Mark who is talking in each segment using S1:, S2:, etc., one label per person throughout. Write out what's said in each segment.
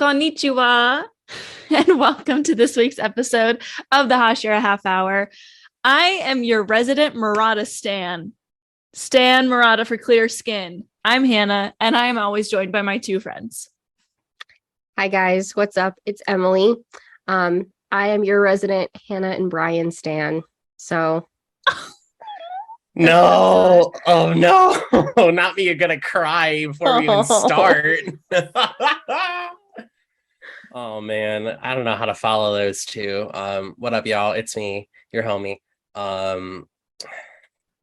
S1: Konnichiwa, and welcome to this week's episode of the Hashira Half Hour. I am your resident Murata Stan. Stan Murata for clear skin. I'm Hannah, and I am always joined by my two friends.
S2: Hi guys, what's up? It's Emily. I am your resident Hana and Bryan stan. So
S3: No, oh no, not me. You're gonna cry before we even start. Oh man, I don't know how to follow those two. What up, y'all? It's me, your homie.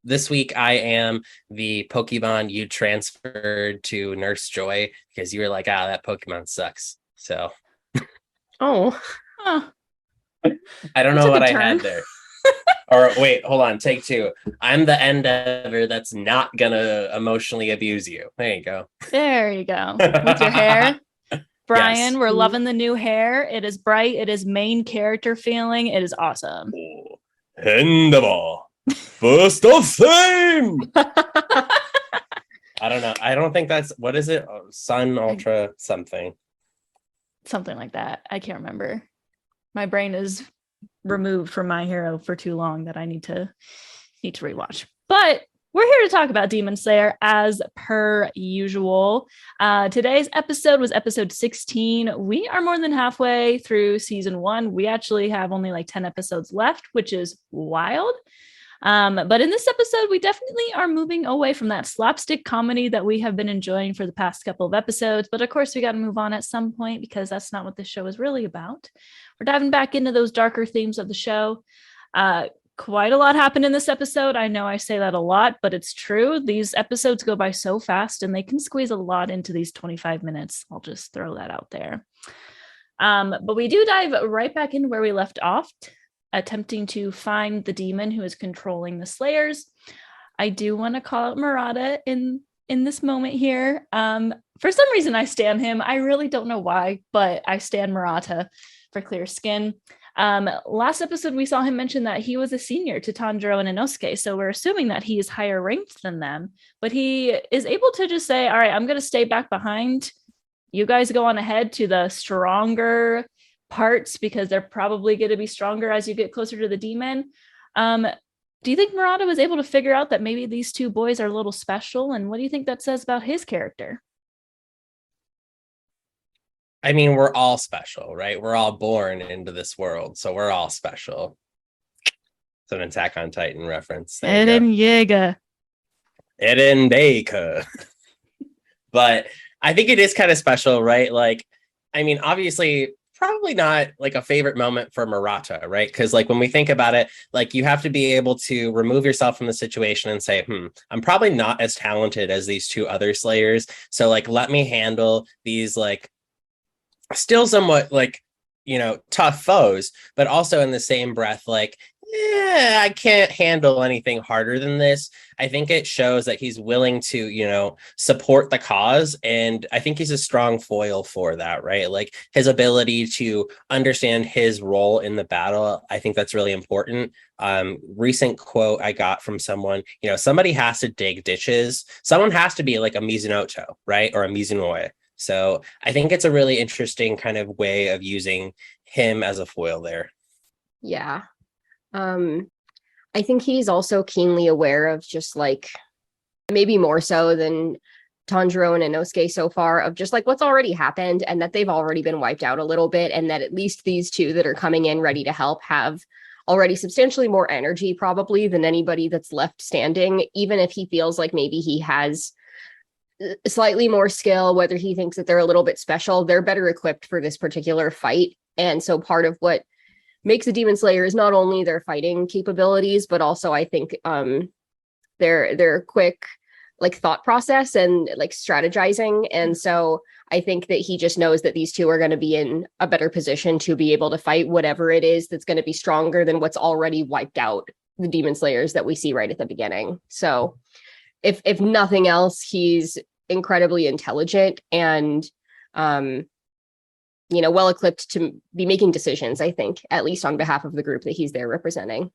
S3: This week I am the Pokemon you transferred to Nurse Joy because you were like, that Pokemon sucks. So,
S2: Huh.
S3: I don't know what I had there. Or wait, hold on, take two. I'm the endeavor that's not gonna emotionally abuse you. There you go.
S1: There you go. With your hair. Bryan,
S3: Yes.
S1: We're loving the new hair. It is bright. It is main character feeling. It is awesome.
S3: Endeavor. First of fame. I don't know. I don't think that's, what is it? Sun Ultra something.
S1: Something like that. I can't remember. My brain is removed from My Hero for too long that I need to rewatch. But we're here to talk about Demon Slayer as per usual. Today's episode was episode 16. We are more than halfway through season 1. We actually have only like 10 episodes left, which is wild. But in this episode, we definitely are moving away from that slapstick comedy that we have been enjoying for the past couple of episodes. But of course, we got to move on at some point because that's not what this show is really about. We're diving back into those darker themes of the show. Quite a lot happened in this episode. I know I say that a lot, but it's true. These episodes go by so fast and they can squeeze a lot into these 25 minutes. I'll just throw that out there. But we do dive right back into where we left off, attempting to find the demon who is controlling the Slayers. I do want to call out Murata in this moment here. For some reason, I stan him. I really don't know why, but I stan Murata for clear skin. Last episode, we saw him mention that he was a senior to Tanjiro and Inosuke, so we're assuming that he is higher ranked than them, but he is able to just say, all right, I'm going to stay back behind. You guys go on ahead to the stronger parts because they're probably going to be stronger as you get closer to the demon. Do you think Murata was able to figure out that maybe these two boys are a little special? And what do you think that says about his character?
S3: I mean, we're all special, right? We're all born into this world, so we're all special. It's an Attack on Titan reference.
S1: Eren Yeager.
S3: Eren Baker. But I think it is kind of special, right? Like, I mean, obviously, probably not like a favorite moment for Murata, right? Because like when we think about it, like you have to be able to remove yourself from the situation and say, I'm probably not as talented as these two other Slayers. So like, let me handle these like still somewhat like, tough foes, but also in the same breath, like, I can't handle anything harder than this. I think it shows that he's willing to, support the cause. And I think he's a strong foil for that, right? Like his ability to understand his role in the battle. I think that's really important. Recent quote I got from someone, somebody has to dig ditches. Someone has to be like a Mizunoto, right? Or a Mizunoe. So I think it's a really interesting kind of way of using him as a foil there.
S2: Yeah. I think he's also keenly aware of just like maybe more so than Tanjiro and Inosuke so far of just like what's already happened and that they've already been wiped out a little bit and that at least these two that are coming in ready to help have already substantially more energy probably than anybody that's left standing, even if he feels like maybe he has slightly more skill, whether he thinks that they're a little bit special, they're better equipped for this particular fight. And so part of what makes a Demon Slayer is not only their fighting capabilities, but also I think their quick like thought process and like strategizing. And so I think that he just knows that these two are going to be in a better position to be able to fight whatever it is that's going to be stronger than what's already wiped out the Demon Slayers that we see right at the beginning. So if nothing else, he's incredibly intelligent and well equipped to be making decisions, I think, at least on behalf of the group that he's there representing.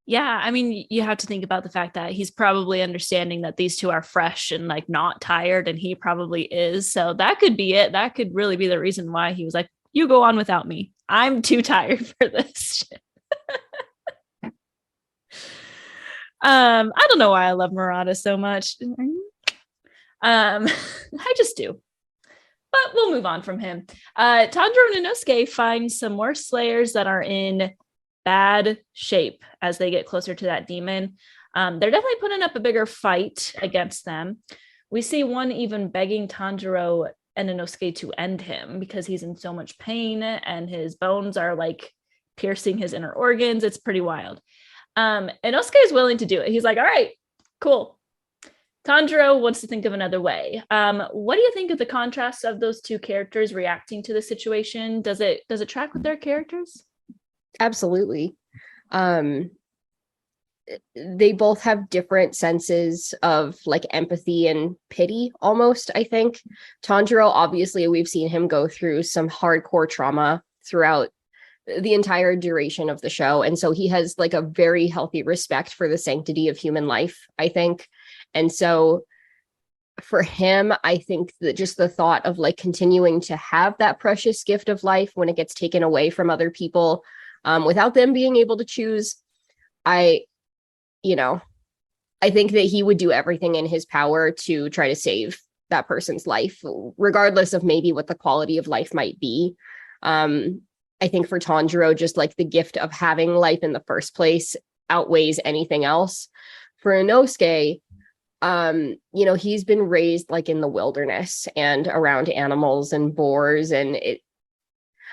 S1: Yeah, I mean, you have to think about the fact that he's probably understanding that these two are fresh and like not tired, and he probably is. So that could be it. That could really be the reason why he was like, "You go on without me. I'm too tired for this shit." I don't know why I love Murata so much. I just do. But we'll move on from him. Tanjiro and Inosuke find some more slayers that are in bad shape as they get closer to that demon. They're definitely putting up a bigger fight against them. We see one even begging Tanjiro and Inosuke to end him because he's in so much pain and his bones are like piercing his inner organs. It's pretty wild. Inosuke is willing to do it. He's like, all right, cool. Tanjiro wants to think of another way. What do you think of the contrast of those two characters reacting to the situation? Does it track with their characters?
S2: Absolutely. They both have different senses of like empathy and pity almost, I think. Tanjiro, obviously, we've seen him go through some hardcore trauma throughout the entire duration of the show. And so he has like a very healthy respect for the sanctity of human life, I think. And so for him, I think that just the thought of like continuing to have that precious gift of life when it gets taken away from other people without them being able to choose, I think that he would do everything in his power to try to save that person's life, regardless of maybe what the quality of life might be. I think for Tanjiro, just like the gift of having life in the first place outweighs anything else. For Inosuke, he's been raised like in the wilderness and around animals and boars, and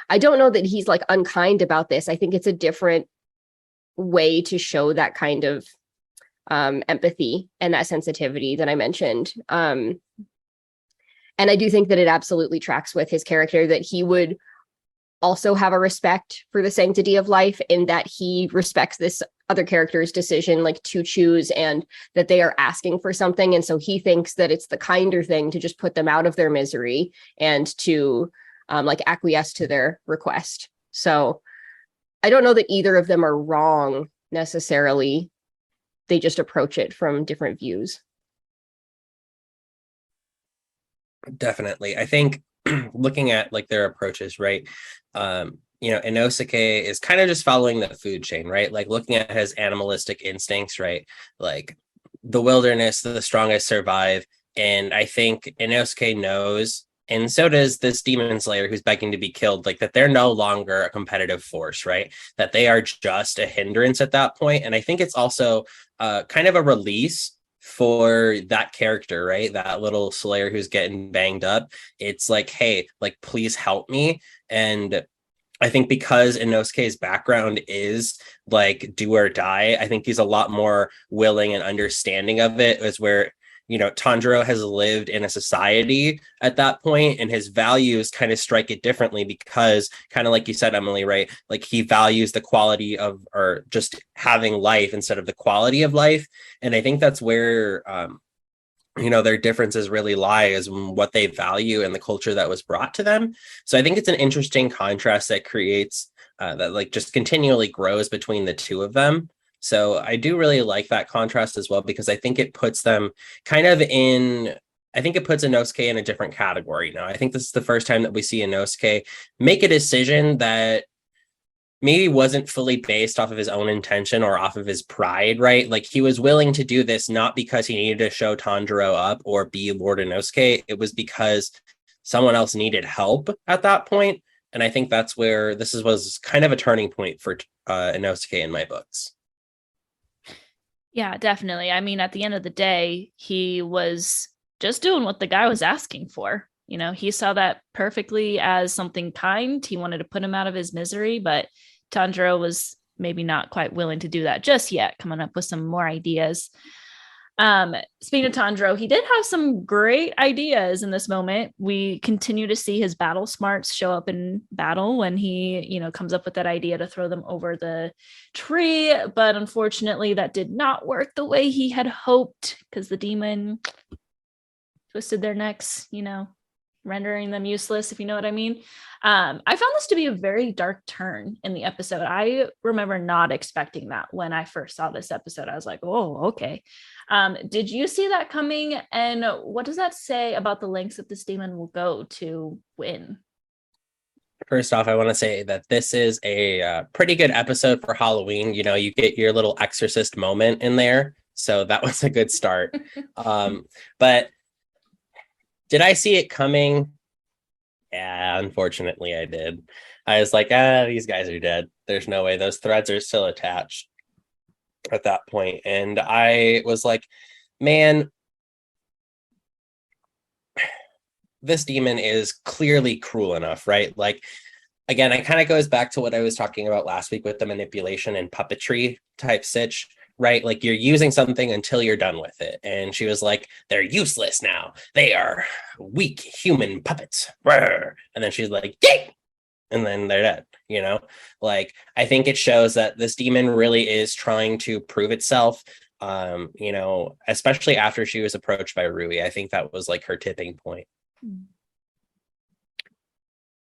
S2: I don't know that he's like unkind about this. I think it's a different way to show that kind of empathy and that sensitivity that I mentioned. And I do think that it absolutely tracks with his character, that he would also have a respect for the sanctity of life, in that he respects this other character's decision like to choose, and that they are asking for something, and so he thinks that it's the kinder thing to just put them out of their misery and to like acquiesce to their request. So I don't know that either of them are wrong necessarily. They just approach it from different views.
S3: Definitely. I think looking at like their approaches, right? Inosuke is kind of just following the food chain, right? Like looking at his animalistic instincts, right? Like the wilderness, the strongest survive. And I think Inosuke knows, and so does this demon slayer who's begging to be killed, like that they're no longer a competitive force, right? That they are just a hindrance at that point. And I think it's also kind of a release for that character, right? That little slayer who's getting banged up. It's like, hey, like, please help me. And I think because Inosuke's background is like do or die, I think he's a lot more willing and understanding of it, is where Tanjiro has lived in a society at that point, and his values kind of strike it differently because, kind of like you said, Emily, right? Like he values the quality of, or just having life instead of the quality of life. And I think that's where, their differences really lie, is what they value and the culture that was brought to them. So I think it's an interesting contrast that creates that like just continually grows between the two of them. So I do really like that contrast as well, because I think it puts them kind of I think it puts Inosuke in a different category now. I think this is the first time that we see Inosuke make a decision that maybe wasn't fully based off of his own intention or off of his pride, right? Like he was willing to do this not because he needed to show Tanjiro up or be Lord Inosuke. It was because someone else needed help at that point. And I think that's where this was kind of a turning point for Inosuke in my books.
S1: Yeah, definitely. I mean, at the end of the day, he was just doing what the guy was asking for. He saw that perfectly as something kind. He wanted to put him out of his misery, but Tanjiro was maybe not quite willing to do that just yet, coming up with some more ideas. Speaking of Tanjiro, he did have some great ideas in this moment. We continue to see his battle smarts show up in battle when he, comes up with that idea to throw them over the tree. But unfortunately, that did not work the way he had hoped, because the demon twisted their necks, rendering them useless, if you know what I mean. I found this to be a very dark turn in the episode. I remember not expecting that when I first saw this episode. I was like, oh, okay. Did you see that coming? And what does that say about the lengths that this demon will go to win?
S3: First off, I want to say that this is a pretty good episode for Halloween. You know, you get your little exorcist moment in there. So that was a good start. But did I see it coming? Yeah, unfortunately I did. I was like, these guys are dead. There's no way. Those threads are still attached at that point. And I was like, man, this demon is clearly cruel enough, right? Like, again, it kind of goes back to what I was talking about last week with the manipulation and puppetry type sitch, right? Like, you're using something until you're done with it. And she was like, they're useless now. They are weak human puppets. And then she's like, yay! And then they're dead, you know? Like, I think it shows that this demon really is trying to prove itself, you know, especially after she was approached by Rui. I think that was like her tipping point.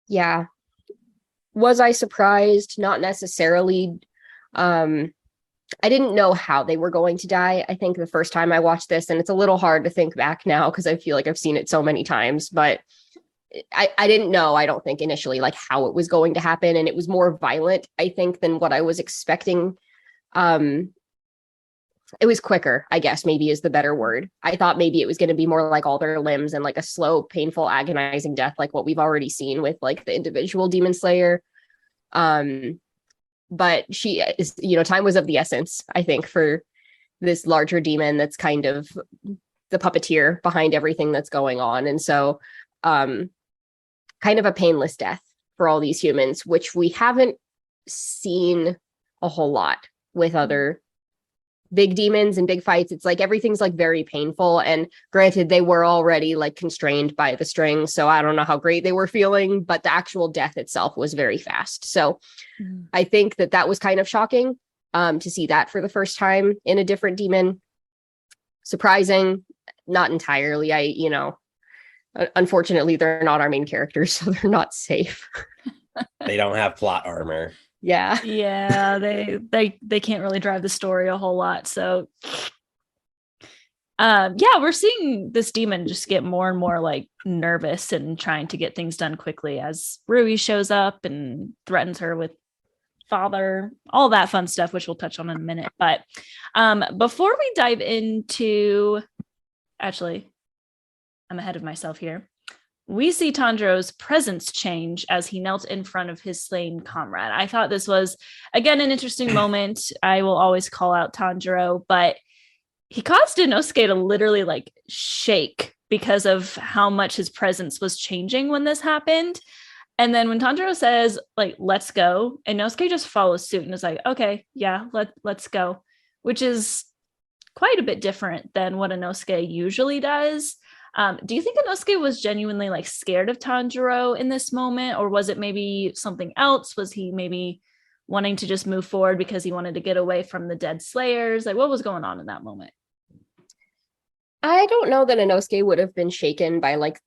S2: Yeah. Was I surprised? Not necessarily. I didn't know how they were going to die. I think the first time I watched this, and it's a little hard to think back now because I feel like I've seen it so many times, but I didn't know, I don't think initially, like how it was going to happen. And it was more violent, I think, than what I was expecting. It was quicker, I guess, maybe is the better word. I thought maybe it was going to be more like all their limbs and like a slow, painful, agonizing death, like what we've already seen with like the individual demon slayer. But she is, you know, time was of the essence, I think, for this larger demon that's kind of the puppeteer behind everything that's going on. And so kind of a painless death for all these humans, which we haven't seen a whole lot with other big demons and big fights. It's like everything's like very painful, and granted they were already like constrained by the string, so I don't know how great they were feeling, but the actual death itself was very fast. So I think that was kind of shocking to see that for the first time in a different demon. Surprising, not entirely. Unfortunately they're not our main characters, so they're not safe.
S3: They don't have plot armor.
S1: Yeah, they can't really drive the story a whole lot. So we're seeing this demon just get more and more like nervous and trying to get things done quickly as Rui shows up and threatens her with father, all that fun stuff, which we'll touch on in a minute. But before we dive into, actually, I'm ahead of myself here. We see Tanjiro's presence change as he knelt in front of his slain comrade. I thought this was, again, an interesting moment. I will always call out Tanjiro, but he caused Inosuke to literally like shake because of how much his presence was changing when this happened. And then when Tanjiro says, like, let's go, Inosuke just follows suit and is like, okay, yeah, let's go, which is quite a bit different than what Inosuke usually does. Do you think Inosuke was genuinely like scared of Tanjiro in this moment, or was it maybe something else? Was he maybe wanting to just move forward because he wanted to get away from the dead slayers? Like, what was going on in that moment?
S2: I don't know that Inosuke would have been shaken by like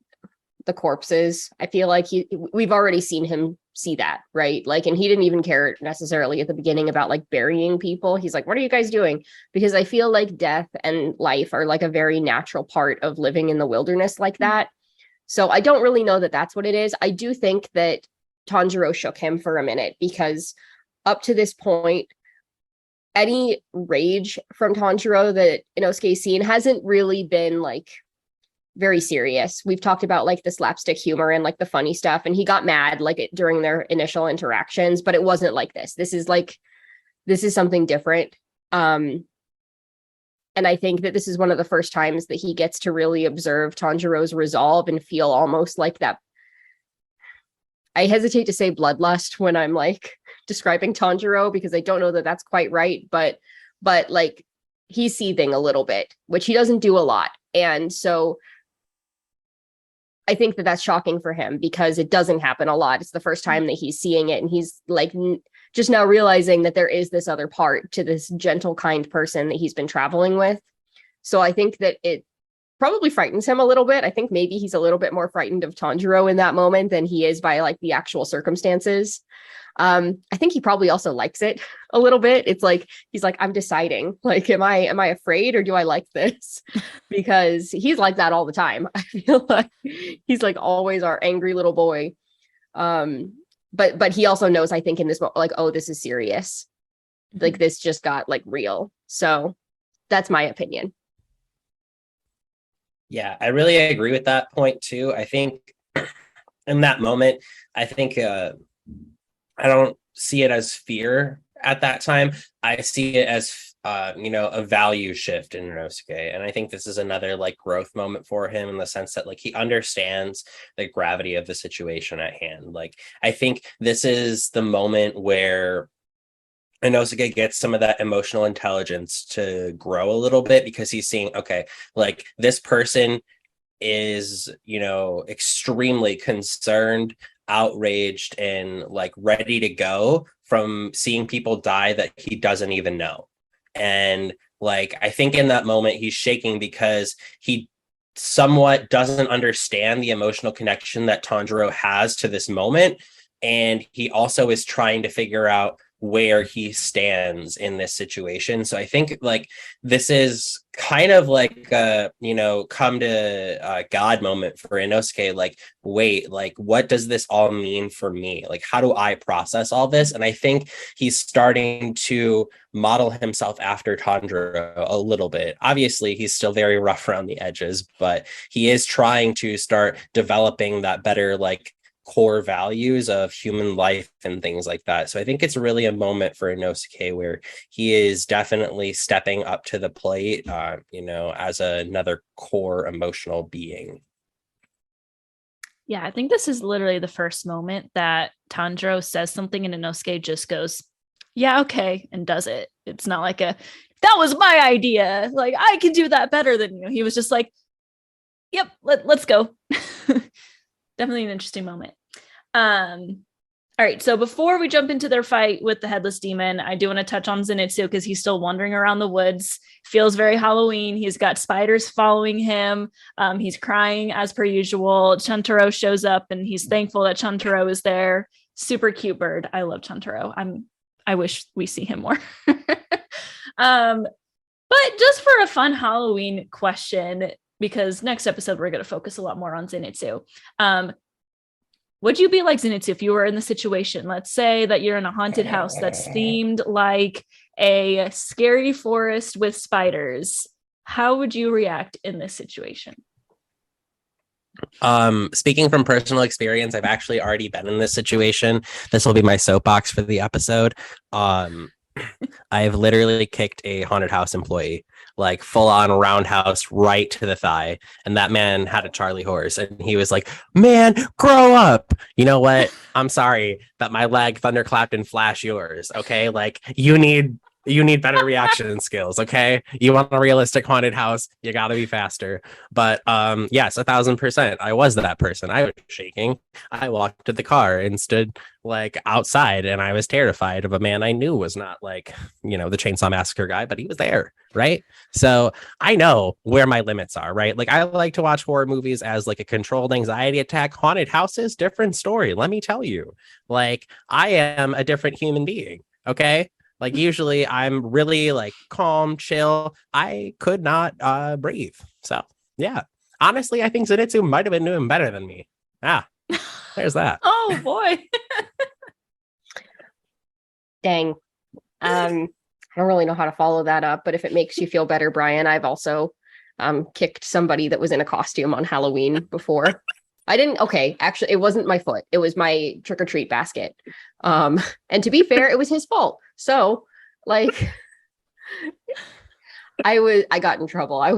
S2: the corpses. I feel like we've already seen him see that, right? Like, and he didn't even care necessarily at the beginning about like burying people. He's like, what are you guys doing? Because I feel like death and life are like a very natural part of living in the wilderness like that. So I don't really know that that's what it is. I do think that Tanjiro shook him for a minute, because up to this point, any rage from Tanjiro that Inosuke's seen hasn't really been like very serious. We've talked about like the slapstick humor and like the funny stuff, and he got mad like during their initial interactions, but it wasn't like this. This is something different. And I think that this is one of the first times that he gets to really observe Tanjiro's resolve and feel almost like that. I hesitate to say bloodlust when I'm like describing Tanjiro, because I don't know that that's quite right, but like he's seething a little bit, which he doesn't do a lot. And so I think that that's shocking for him because it doesn't happen a lot. It's the first time that he's seeing it, and he's like just now realizing that there is this other part to this gentle, kind person that he's been traveling with. So I think that probably frightens him a little bit. I think maybe he's a little bit more frightened of Tanjiro in that moment than he is by like the actual circumstances. I think he probably also likes it a little bit. It's like he's like, I'm deciding, like, am I afraid or do I like this? Because he's like that all the time. I feel like he's like always our angry little boy. But he also knows, I think, in this moment, like, oh, this is serious. Like this just got like real. So that's my opinion.
S3: Yeah, I really agree with that point too. I think in that moment, I think I don't see it as fear at that time. I see it as a value shift in Inosuke. And I think this is another like growth moment for him in the sense that like he understands the gravity of the situation at hand. Like I think this is the moment where Inosuke gets some of that emotional intelligence to grow a little bit because he's seeing, okay, like this person is, extremely concerned, outraged, and like ready to go from seeing people die that he doesn't even know. And like, I think in that moment he's shaking because he somewhat doesn't understand the emotional connection that Tanjiro has to this moment. And he also is trying to figure out where he stands in this situation. So I think like this is kind of like a come to God moment for Inosuke. Like, wait, like what does this all mean for me? Like how do I process all this? And I think he's starting to model himself after Tanjiro a little bit. Obviously he's still very rough around the edges, but he is trying to start developing that better like core values of human life and things like that. So I think it's really a moment for Inosuke where he is definitely stepping up to the plate, as another core emotional being.
S1: Yeah, I think this is literally the first moment that Tanjiro says something and Inosuke just goes, yeah, okay, and does it. It's not like that was my idea. Like, I can do that better than you. He was just like, yep, let's go. Definitely an interesting moment. All right, so before we jump into their fight with the headless demon, I do want to touch on Zenitsu because he's still wandering around the woods. Feels very Halloween. He's got spiders following him. He's crying as per usual. Chuntaro shows up and he's thankful that Chuntaro is there. Super cute bird. I love Chuntaro. I wish we see him more. But just for a fun Halloween question, because next episode we're going to focus a lot more on Zenitsu. Would you be like Zenitsu if you were in the situation? Let's say that you're in a haunted house that's themed like a scary forest with spiders. How would you react in this situation?
S3: Speaking from personal experience, I've actually already been in this situation. This will be my soapbox for the episode. I've literally kicked a haunted house employee, like full on roundhouse right to the thigh. And that man had a Charlie horse and he was like, man, grow up. You know what? I'm sorry that my leg thunderclapped and flash yours. Okay. Like you need better reaction skills. Okay. You want a realistic haunted house, you got to be faster. But yes, 1,000%. I was that person. I was shaking. I walked to the car and stood like outside and I was terrified of a man I knew was not like, the Chainsaw Massacre guy, but he was there. Right. So I know where my limits are. Right. Like I like to watch horror movies as like a controlled anxiety attack. Haunted houses, different story. Let me tell you, like I am a different human being. Okay. Like usually I'm really like calm, chill. I could not breathe. So yeah, honestly, I think Zenitsu might have been doing better than me. There's that.
S1: Oh boy.
S2: Dang. I don't really know how to follow that up, but if it makes you feel better, Brian, I've also kicked somebody that was in a costume on Halloween before. Actually, it wasn't my foot. It was my trick-or-treat basket. And to be fair, it was his fault. So, like, I got in trouble. I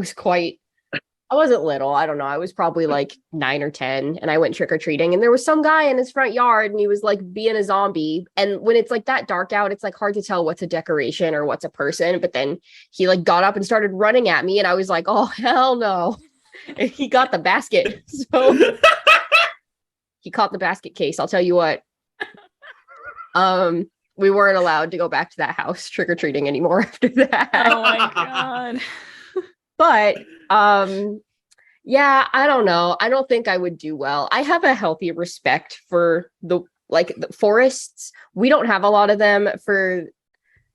S2: wasn't little. I don't know. I was probably like 9 or 10 and I went trick-or-treating and there was some guy in his front yard and he was like being a zombie. And when it's like that dark out, it's like hard to tell what's a decoration or what's a person. But then he like got up and started running at me and I was like, oh, hell no. And he got the basket. So he caught the basket case. I'll tell you what. We weren't allowed to go back to that house trick-or-treating anymore after that.
S1: Oh my God.
S2: But Yeah, I don't know. I don't think I would do well. I have a healthy respect for the forests. We don't have a lot of them. For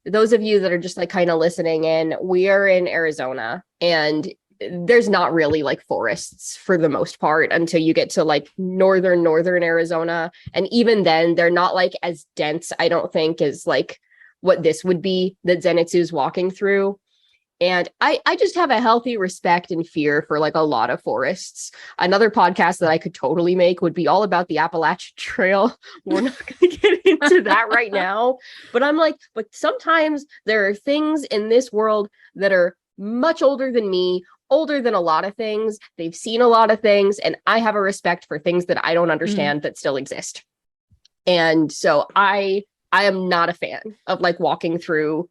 S2: those of you that are just like kind of listening in, we are in Arizona and there's not really like forests for the most part until you get to like northern Arizona. And even then, they're not like as dense, I don't think, as like what this would be that Zenitsu's walking through. And I just have a healthy respect and fear for like a lot of forests. Another podcast that I could totally make would be all about the Appalachian Trail. We're not going to get into that right now. But I'm like, but sometimes there are things in this world that are much older than me, older than a lot of things. They've seen a lot of things. And I have a respect for things that I don't understand that still exist. And so I am not a fan of like walking through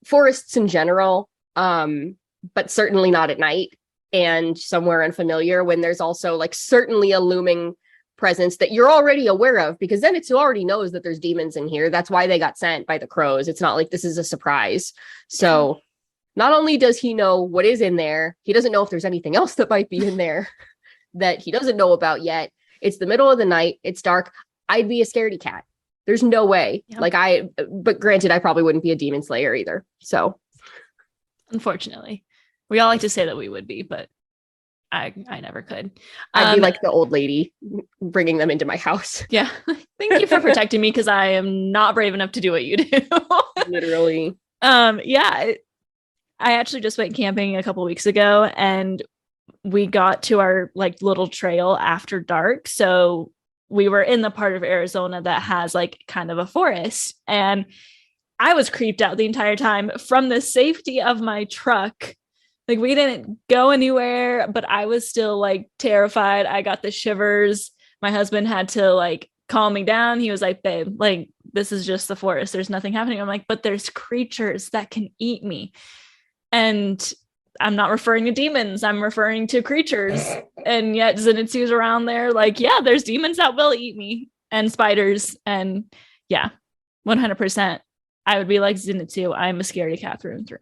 S2: forests in general. But certainly not at night and somewhere unfamiliar when there's also like certainly a looming presence that you're already aware of, because then it's already knows that there's demons in here. That's why they got sent by the crows. It's not like this is a surprise. So not only does he know what is in there, he doesn't know if there's anything else that might be in there that he doesn't know about yet. It's the middle of the night. It's dark. I'd be a scaredy cat. There's no way. Yep. But granted, I probably wouldn't be a demon slayer either. So
S1: unfortunately, we all like to say that we would be, but I never could.
S2: I'd be like the old lady bringing them into my house.
S1: Yeah. Thank you for protecting me, because I am not brave enough to do what you do.
S2: Literally.
S1: Yeah. I actually just went camping a couple weeks ago, and we got to our like little trail after dark. So we were in the part of Arizona that has like kind of a forest, and I was creeped out the entire time from the safety of my truck. Like, we didn't go anywhere, but I was still like terrified. I got the shivers. My husband had to like calm me down. He was like, babe, like, this is just the forest. There's nothing happening. I'm like, but there's creatures that can eat me. And I'm not referring to demons. I'm referring to creatures. And yet Zenitsu's around there. Like, yeah, there's demons that will eat me, and spiders. And yeah, 100%. I would be like Zenitsu. I'm a scaredy cat through and through.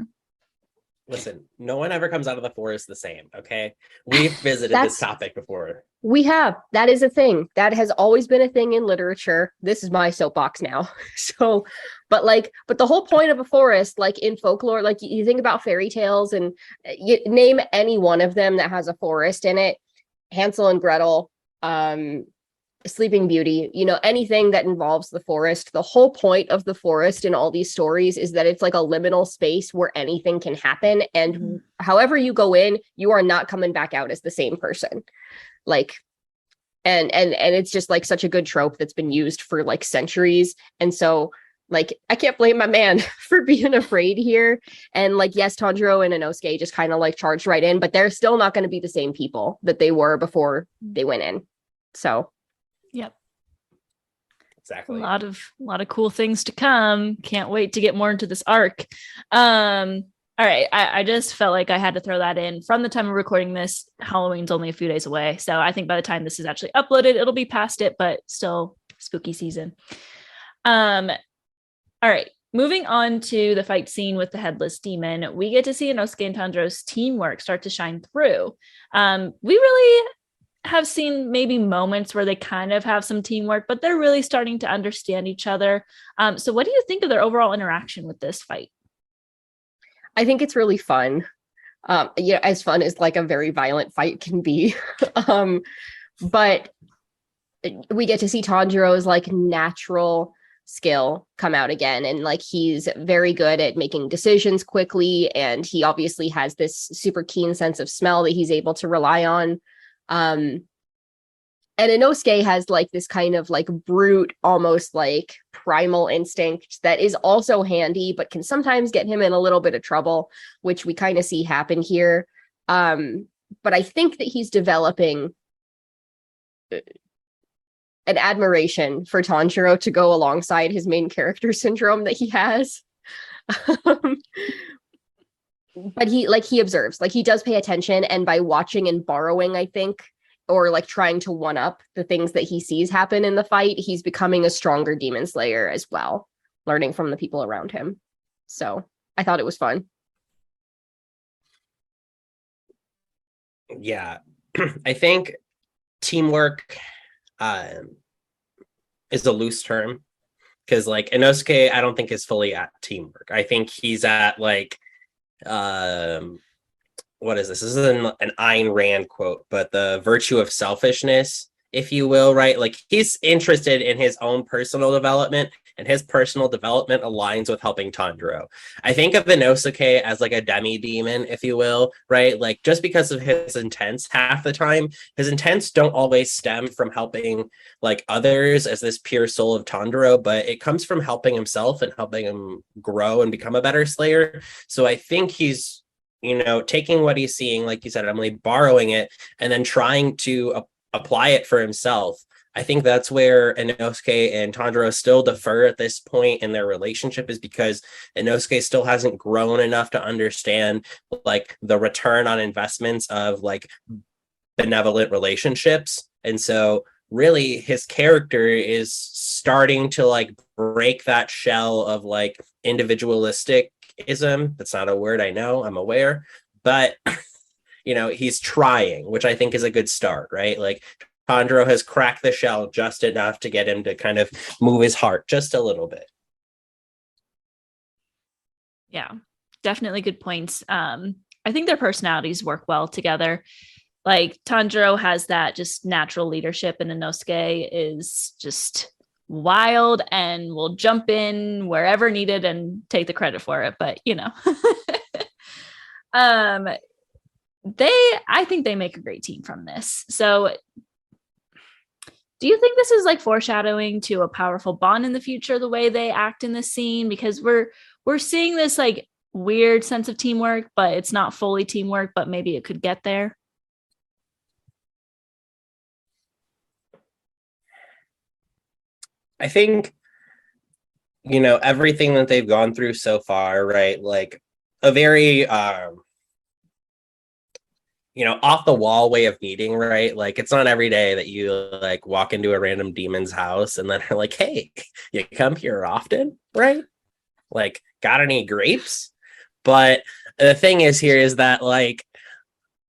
S3: Listen, no one ever comes out of the forest the same, okay? We've visited this topic before.
S2: We have. That is a thing. That has always been a thing in literature. This is my soapbox now. So, but the whole point of a forest, like in folklore, like you think about fairy tales and you name any one of them that has a forest in it. Hansel and Gretel, Sleeping Beauty, anything that involves the forest. The whole point of the forest in all these stories is that it's like a liminal space where anything can happen. And however you go in, you are not coming back out as the same person. Like, and it's just like such a good trope that's been used for like centuries. And so like, I can't blame my man for being afraid here. And like, yes, Tanjiro and Inosuke just kind of like charged right in, but they're still not going to be the same people that they were before they went in. So
S1: yep.
S3: Exactly.
S1: A lot of cool things to come. Can't wait to get more into this arc. All right. I just felt like I had to throw that in. From the time of recording this, Halloween's only a few days away. So I think by the time this is actually uploaded, it'll be past it, but still spooky season. All right. Moving on to the fight scene with the headless demon, we get to see Inosuke and Tanjiro's teamwork start to shine through. We really have seen maybe moments where they kind of have some teamwork, but they're really starting to understand each other. So what do you think of their overall interaction with this fight?
S2: I think it's really fun. As fun as like a very violent fight can be. But we get to see Tanjiro's like natural skill come out again, and like he's very good at making decisions quickly, and he obviously has this super keen sense of smell that he's able to rely on. And Inosuke has like this kind of like brute, almost like primal instinct that is also handy, but can sometimes get him in a little bit of trouble, which we kind of see happen here. But I think that he's developing an admiration for Tanjiro to go alongside his main character syndrome that he has. But he observes, like he does pay attention, and by watching and borrowing, I think, or like trying to one up the things that he sees happen in the fight, he's becoming a stronger demon slayer as well, learning from the people around him. So I thought it was fun.
S3: Yeah, I think teamwork is a loose term because like Inosuke, I don't think is fully at teamwork. I think he's at like what is this? This is an Ayn Rand quote, but the virtue of selfishness, if you will, right? Like he's interested in his own personal development, and his personal development aligns with helping Tanjiro. I think of Inosuke as like a demi demon, if you will, right? Like just because of his intents, half the time, his intents don't always stem from helping like others as this pure soul of Tanjiro, but it comes from helping himself and helping him grow and become a better slayer. So I think he's taking what he's seeing, like you said, Emily, borrowing it, and then trying to apply it for himself. I think that's where Inosuke and Tanjiro still defer at this point in their relationship, is because Inosuke still hasn't grown enough to understand like the return on investments of like benevolent relationships. And so really his character is starting to like break that shell of like individualistic ism. That's not a word, I know, I'm aware, but he's trying, which I think is a good start, right? Like Tanjiro has cracked the shell just enough to get him to kind of move his heart just a little bit.
S1: Yeah, definitely good points. I think their personalities work well together. Like Tanjiro has that just natural leadership, and Inosuke is just wild and will jump in wherever needed and take the credit for it. But I think they make a great team from this. So do you think this is like foreshadowing to a powerful bond in the future, the way they act in this scene? Because we're seeing this like weird sense of teamwork, but it's not fully teamwork, but maybe it could get there.
S3: I think everything that they've gone through so far, right? Like a very off the wall way of meeting, right? Like it's not every day that you like walk into a random demon's house and then are like, hey, you come here often, right? Like, got any grapes? But the thing is here is that like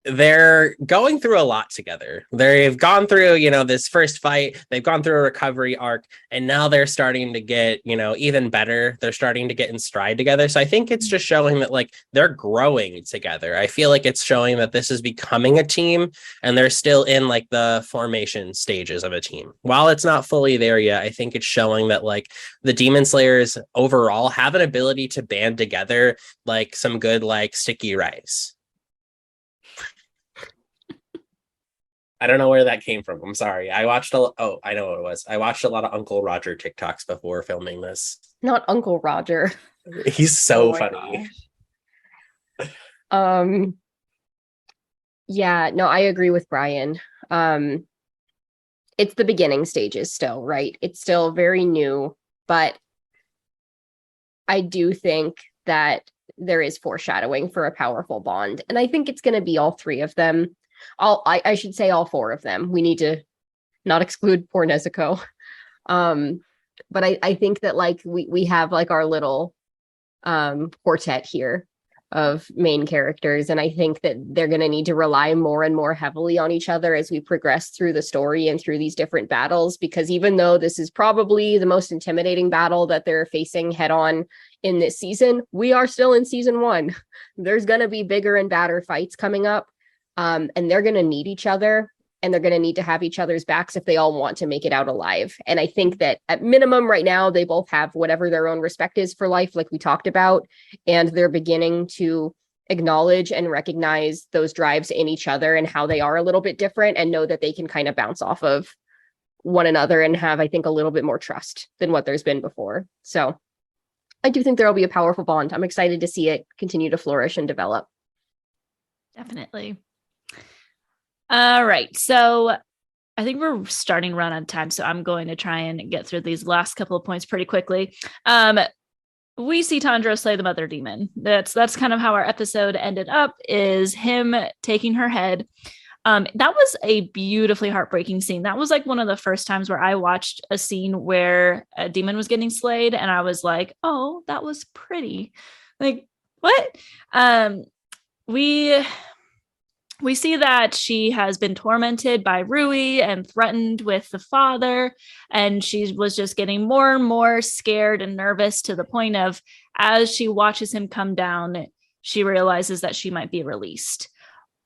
S3: they're going through a lot together. They've gone through, this first fight, they've gone through a recovery arc, and now they're starting to get, even better. They're starting to get in stride together. So I think it's just showing that like they're growing together. I feel like it's showing that this is becoming a team, and they're still in like the formation stages of a team. While it's not fully there yet, I think it's showing that like the Demon Slayers overall have an ability to band together like some good like sticky rice. I don't know where that came from. I'm sorry. I know what it was. I watched a lot of Uncle Roger TikToks before filming this.
S2: Not Uncle Roger.
S3: He's so funny.
S2: Yeah, no, I agree with Bryan. It's the beginning stages still, right? It's still very new, but I do think that there is foreshadowing for a powerful bond. And I think it's going to be all three of them. I should say all four of them. We need to not exclude poor Nezuko. But I think that like we have like our little quartet here of main characters, and I think that they're going to need to rely more and more heavily on each other as we progress through the story and through these different battles, because even though this is probably the most intimidating battle that they're facing head on in this season, we are still in season 1. There's going to be bigger and badder fights coming up, and they're going to need each other, and they're going to need to have each other's backs if they all want to make it out alive. And I think that at minimum right now, they both have whatever their own respect is for life, like we talked about, and they're beginning to acknowledge and recognize those drives in each other and how they are a little bit different, and know that they can kind of bounce off of one another and have, I think, a little bit more trust than what there's been before. So I do think there'll be a powerful bond. I'm excited to see it continue to flourish and develop.
S1: Definitely. All right. So I think we're starting to run out of time, so I'm going to try and get through these last couple of points pretty quickly. We see Tanjiro slay the mother demon. That's kind of how our episode ended up, is him taking her head. That was a beautifully heartbreaking scene. That was like one of the first times where I watched a scene where a demon was getting slayed, and I was like, oh, that was pretty. Like, what? we see that she has been tormented by Rui and threatened with the father, and she was just getting more and more scared and nervous to the point of, as she watches him come down, she realizes that she might be released.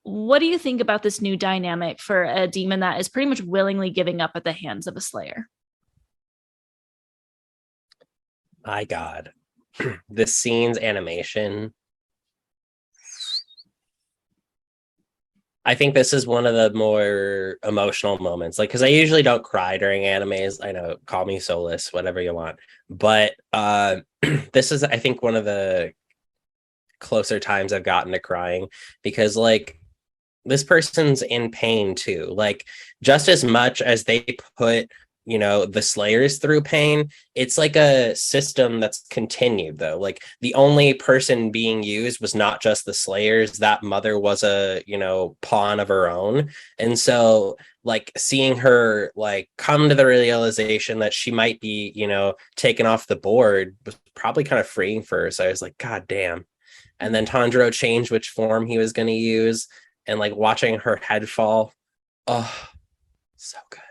S1: What do you think about this new dynamic for a demon that is pretty much willingly giving up at the hands of a slayer?
S3: My God, this scene's animation. I think this is one of the more emotional moments. Like, because I usually don't cry during animes. I know, call me soulless, whatever you want. But this is, I think, one of the closer times I've gotten to crying, because like this person's in pain too. Like, just as much as they put, you know, the slayers through pain, it's like a system that's continued though. Like, the only person being used was not just the slayers. That mother was a, you know, pawn of her own. And so like seeing her like come to the realization that she might be, you know, taken off the board was probably kind of freeing for her. So I was like, God damn. And then Tanjiro changed which form he was going to use, and like watching her head fall, oh, so good.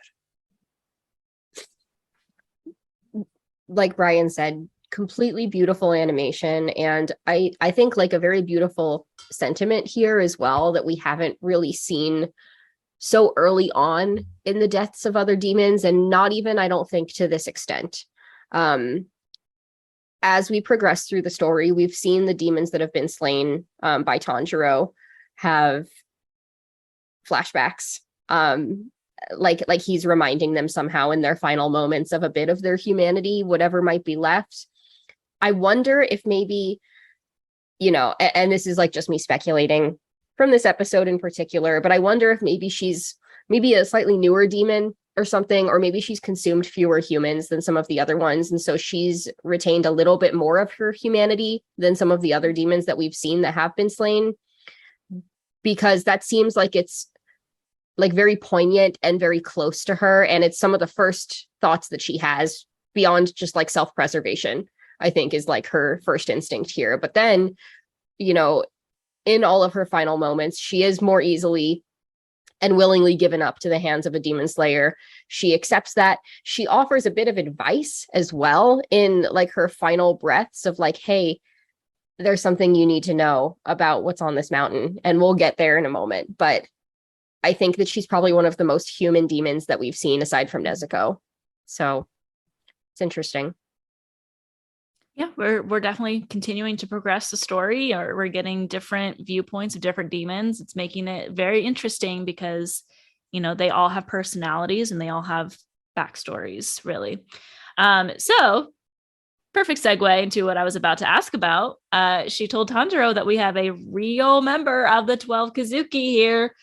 S2: Like Brian said, completely beautiful animation. And I think like a very beautiful sentiment here as well that we haven't really seen so early on in the deaths of other demons, and not even, I don't think, to this extent. As we progress through the story, we've seen the demons that have been slain by Tanjiro have flashbacks. Like he's reminding them somehow in their final moments of a bit of their humanity, whatever might be left. I wonder if maybe, you know, and this is like just me speculating from this episode in particular, but I wonder if maybe she's maybe a slightly newer demon or something, or maybe she's consumed fewer humans than some of the other ones, and so she's retained a little bit more of her humanity than some of the other demons that we've seen that have been slain, because that seems like it's like very poignant and very close to her, and it's some of the first thoughts that she has beyond just like self-preservation, I think, is like her first instinct here. But then, you know, in all of her final moments, she is more easily and willingly given up to the hands of a demon slayer. She accepts that. She offers a bit of advice as well in like her final breaths of like, hey, there's something you need to know about what's on this mountain, and we'll get there in a moment. But I think that she's probably one of the most human demons that we've seen aside from Nezuko. So it's interesting.
S1: Yeah, we're definitely continuing to progress the story, or we're getting different viewpoints of different demons. It's making it very interesting because, you know, they all have personalities and they all have backstories, really. So perfect segue into what I was about to ask about. She told Tanjiro that we have a real member of the 12 Kazuki here.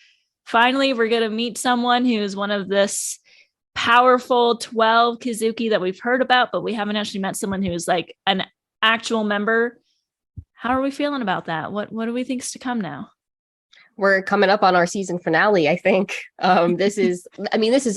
S1: Finally, we're going to meet someone who's one of this powerful 12 Kazuki that we've heard about, but we haven't actually met someone who's like an actual member. How are we feeling about that? What do we think's to come now?
S2: We're coming up on our season finale, I think. This is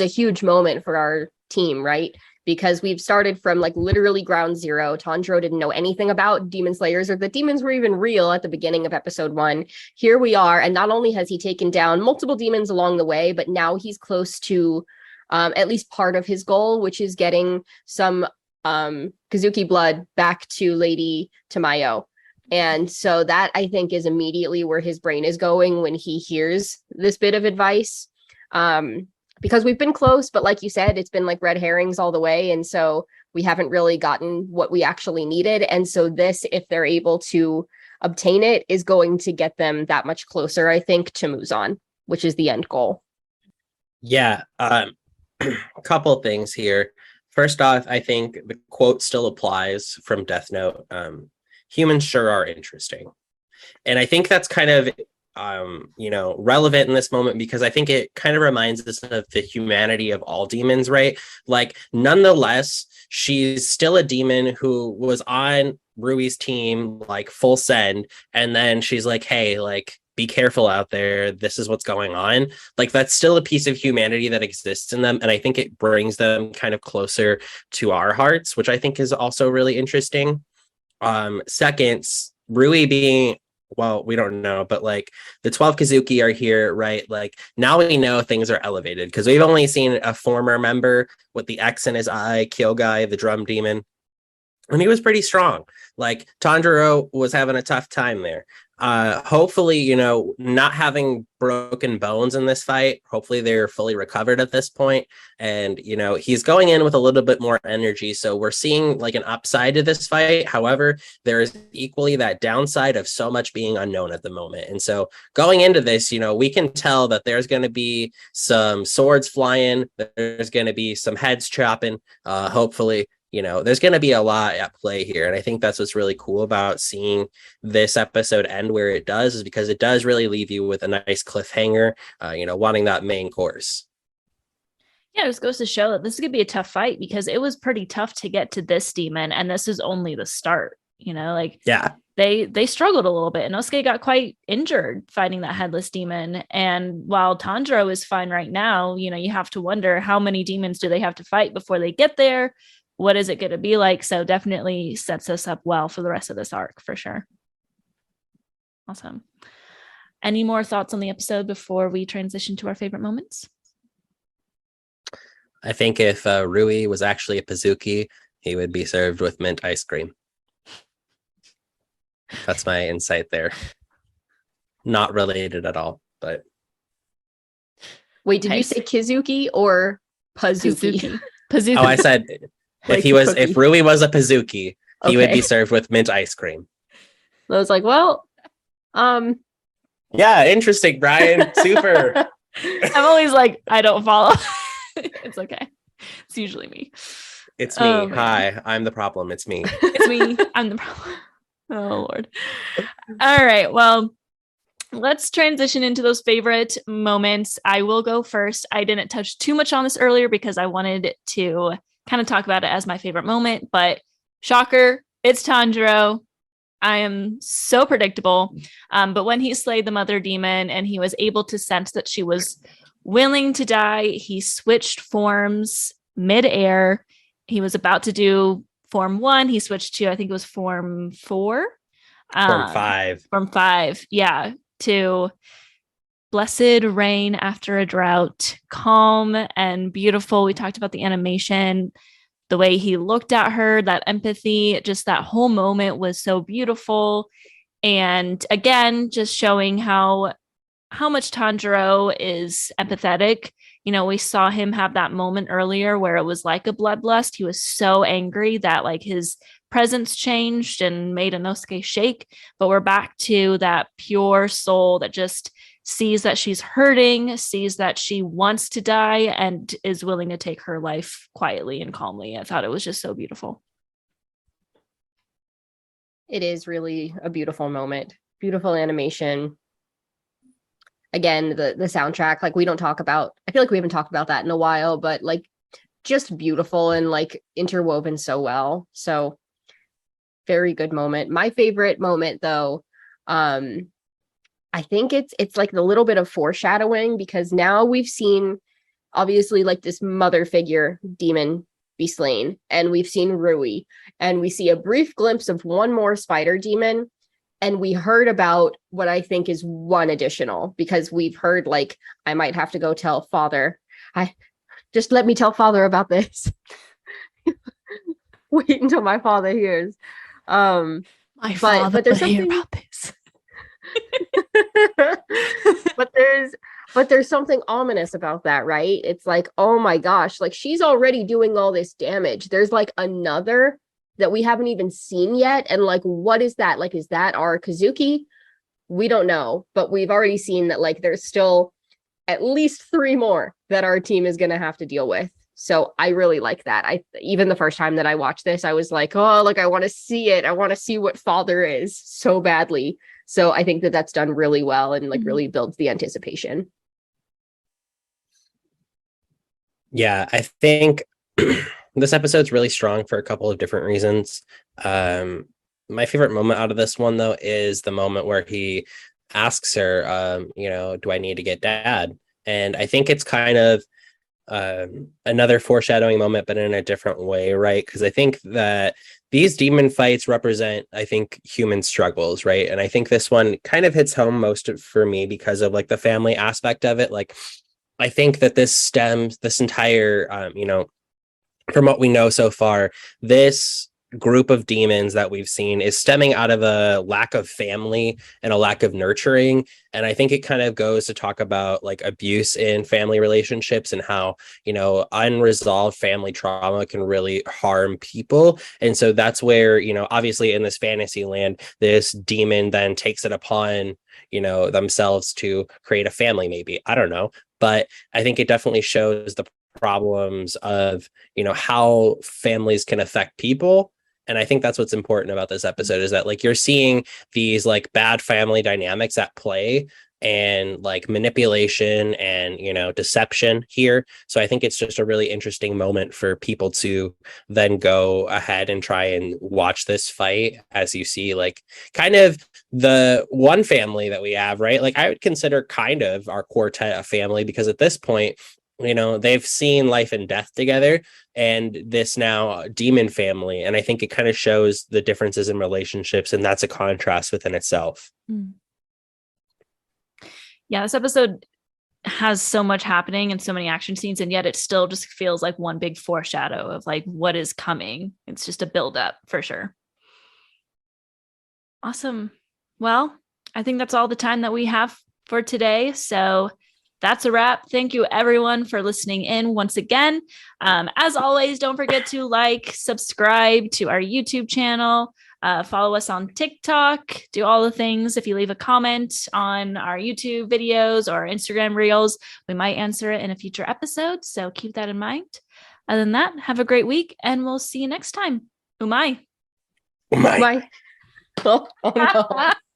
S2: a huge moment for our team, right? Because we've started from like literally ground zero. Tanjiro didn't know anything about demon slayers or that demons were even real at the beginning of episode 1. Here we are, and not only has he taken down multiple demons along the way, but now he's close to at least part of his goal, which is getting some Kazuki blood back to Lady Tamayo. And so that, I think, is immediately where his brain is going when he hears this bit of advice. Because we've been close, but like you said, it's been like red herrings all the way. And so we haven't really gotten what we actually needed. And so this, if they're able to obtain it, is going to get them that much closer, I think, to Muzan, which is the end goal.
S3: Yeah. A couple of things here. First off, I think the quote still applies from Death Note. Humans sure are interesting. And I think that's kind of relevant in this moment, because I think it kind of reminds us of the humanity of all demons, right? Like, nonetheless, she's still a demon who was on Rui's team, like full send, and then she's like, hey, like, be careful out there, this is what's going on. Like, that's still a piece of humanity that exists in them, and I think it brings them kind of closer to our hearts, which I think is also really interesting. Second, Rui being well, we don't know, but like the 12 Kazuki are here, right? Like now we know things are elevated because we've only seen a former member with the X in his eye, Kyogai, the drum demon, and he was pretty strong. Like Tanjiro was having a tough time there. Hopefully, not having broken bones in this fight, hopefully they're fully recovered at this point. And, he's going in with a little bit more energy. So we're seeing like an upside to this fight. However, there is equally that downside of so much being unknown at the moment. And so going into this, we can tell that there's going to be some swords flying, there's going to be some heads chopping, hopefully. There's going to be a lot at play here. And I think that's what's really cool about seeing this episode end where it does, is because it does really leave you with a nice cliffhanger, wanting that main course.
S1: Yeah, it just goes to show that this is going to be a tough fight because it was pretty tough to get to this demon. And this is only the start,
S3: Yeah.
S1: They struggled a little bit. And Inosuke got quite injured fighting that headless demon. And while Tanjiro is fine right now, you have to wonder how many demons do they have to fight before they get there? What is it going to be like? So definitely sets us up well for the rest of this arc for sure. Awesome. Any more thoughts on the episode before we transition to our favorite moments?
S3: I think if Rui was actually a Pazuki, he would be served with mint ice cream. That's my insight there. Not related at all, but.
S2: Wait, did you say Kizuki or Pazuki?
S1: Pazuki.
S3: Oh, I said if Rui was a Pazuki, he would be served with mint ice cream.
S2: I was like, well,
S3: yeah, interesting, Brian. Super.
S1: I'm always like, I don't follow. It's okay. It's usually me.
S3: It's me. Hi, I'm the problem. It's me.
S1: It's me. I'm the problem. Oh, Lord. All right. Well, let's transition into those favorite moments. I will go first. I didn't touch too much on this earlier because I wanted to kind of talk about it as my favorite moment, but shocker, it's Tanjiro. I am so predictable. But when he slayed the mother demon and he was able to sense that she was willing to die, he switched forms midair. He was about to do form 1. He switched to, I think it was form 4.
S3: Form 5.
S1: Form 5. Yeah. To blessed rain after a drought, calm and beautiful. We talked about the animation, the way he looked at her, that empathy, just that whole moment was so beautiful. And again, just showing how much Tanjiro is empathetic. We saw him have that moment earlier where it was like a bloodlust. He was so angry that like his presence changed and made Inosuke shake. But we're back to that pure soul that just sees that she's hurting, sees that she wants to die, and is willing to take her life quietly and calmly. I thought it was just so beautiful.
S2: It is really a beautiful moment. Beautiful animation. Again, the soundtrack, like we don't talk about, I feel like we haven't talked about that in a while, but like just beautiful and like interwoven so well. So very good moment. My favorite moment though, I think it's like the little bit of foreshadowing, because now we've seen obviously like this mother figure demon be slain, and we've seen Rui, and we see a brief glimpse of one more spider demon. And we heard about what I think is one additional, because we've heard like, I might have to go tell father. Just let me tell father about this. Wait until my father hears.
S1: My father
S2: but there's something
S1: about this.
S2: but there's something ominous about that, right? It's like, oh my gosh, like she's already doing all this damage. There's like another that we haven't even seen yet. And like, what is that? Like, is that our Kazuki? We don't know, but we've already seen that like there's still at least 3 more that our team is going to have to deal with. So I really like that. Even the first time that I watched this, I was like, oh, look, I want to see it. I want to see what father is so badly. So I think that that's done really well and like really builds the anticipation.
S3: Yeah, I think this episode's really strong for a couple of different reasons. My favorite moment out of this one, though, is the moment where he asks her, do I need to get dad? And I think it's kind of another foreshadowing moment, but in a different way, right? Because I think that these demon fights represent, I think, human struggles, right? And I think this one kind of hits home for me because of like the family aspect of it. Like, I think that this entire, from what we know so far, this group of demons that we've seen is stemming out of a lack of family and a lack of nurturing. And I think it kind of goes to talk about like abuse in family relationships and how, unresolved family trauma can really harm people. And so that's where, obviously in this fantasy land, this demon then takes it upon, themselves to create a family, maybe. I don't know. But I think it definitely shows the problems of, how families can affect people. And I think that's what's important about this episode is that like you're seeing these like bad family dynamics at play and like manipulation and deception here. So I think it's just a really interesting moment for people to then go ahead and try and watch this fight as you see like kind of the one family that we have, right? Like I would consider kind of our quartet a family because at this point, they've seen life and death together and this now demon family. And I think it kind of shows the differences in relationships. And that's a contrast within itself.
S1: Yeah, this episode has so much happening and so many action scenes. And yet it still just feels like one big foreshadow of like what is coming. It's just a buildup for sure. Awesome. Well, I think that's all the time that we have for today. So that's a wrap. Thank you, everyone, for listening in once again. As always, don't forget to subscribe to our YouTube channel, follow us on TikTok, do all the things. If you leave a comment on our YouTube videos or Instagram reels, we might answer it in a future episode. So keep that in mind. Other than that, have a great week, and we'll see you next time. Umai.
S3: Umai.
S2: Oh no.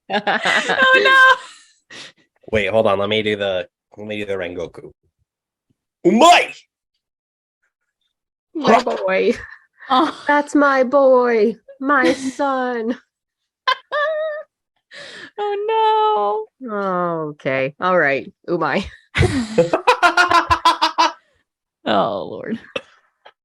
S1: Oh no.
S3: Wait, hold on. Let me do the Rengoku. Umai!
S2: My boy.
S1: Oh.
S2: That's my boy. My son.
S1: Oh no.
S2: Oh, okay. All right. Umai.
S1: Oh Lord.